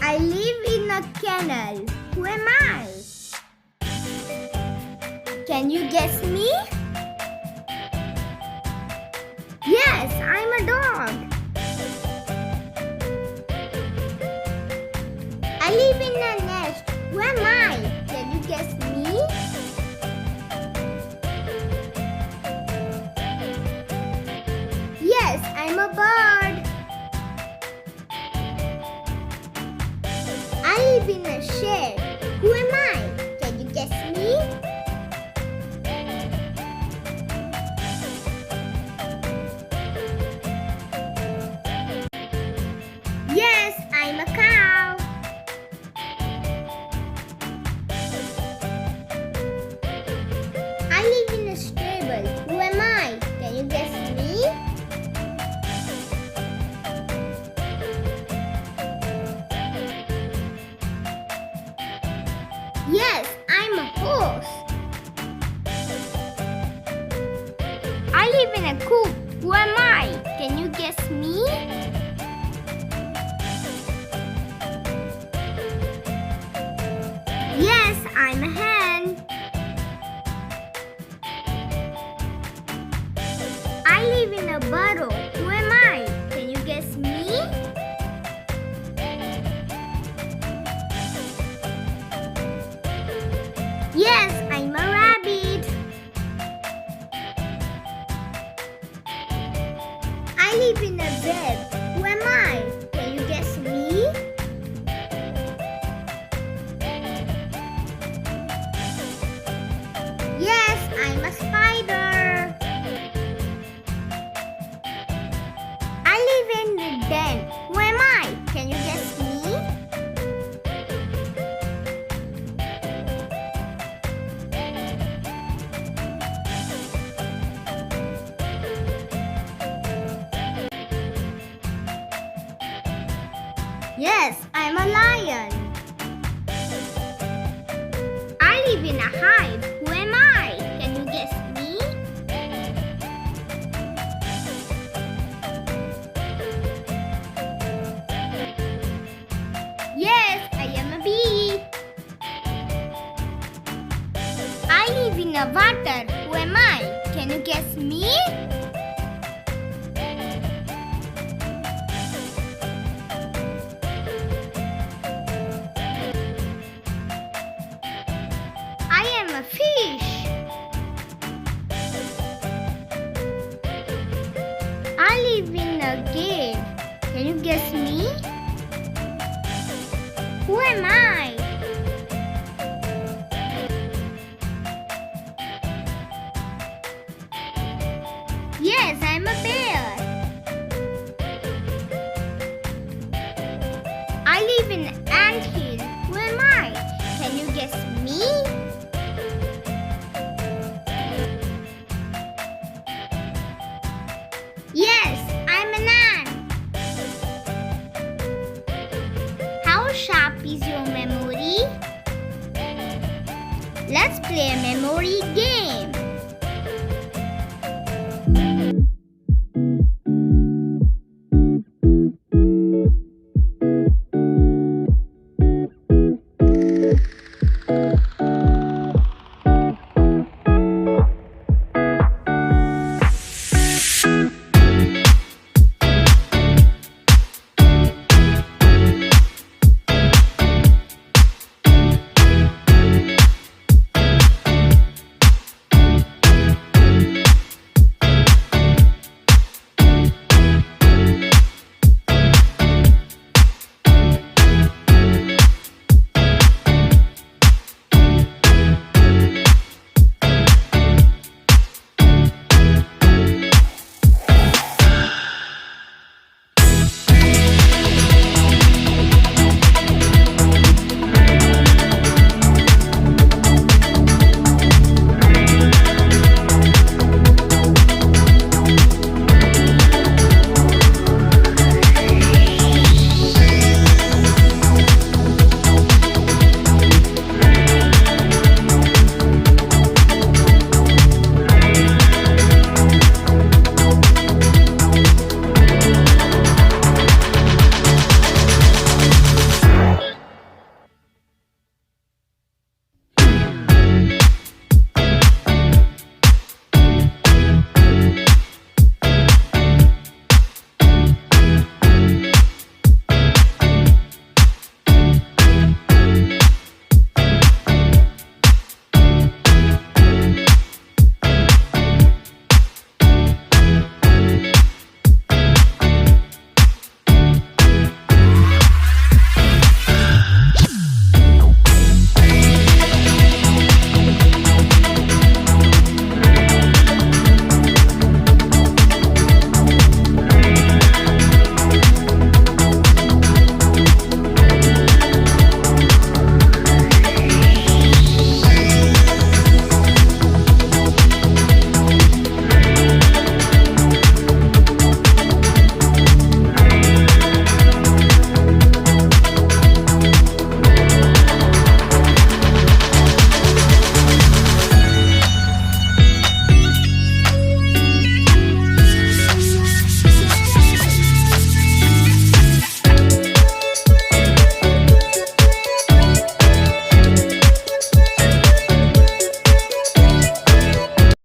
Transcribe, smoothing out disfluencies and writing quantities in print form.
I live in a kennel. Who am I? Can you guess me? Yes, I'm a dog. I live in a nest. Who am I? Can you guess me? Yes, I'm a bird. I live in a shed. Who am I? Can you guess me? Yes, I'm a cow. I live in a stable. Who am I? Can you guess me? Yes, I'm a horse. I live in a coop. Who am I? Can you guess me? Yes, I'm a hen. I live in a burrow. Who am I? Can you guess me? Yes, I'm a rabbit. I live in a web. Who am I? Can you guess me? Yes, I'm a spider. I live in the den. Who am I? Can you guess me? Yes, I'm a lion. I live in a hive. Who am I? Can you guess me? Yes, I am a bee. I live in a water. Who am I? Can you guess me? I am a fish. I live in a cave. Can you guess me? Who am I? Yes, I'm a bear. I live in an anthill. Who am I? Can you guess me? Yes, I'm an ant. How sharp is your memory? Let's play a memory game.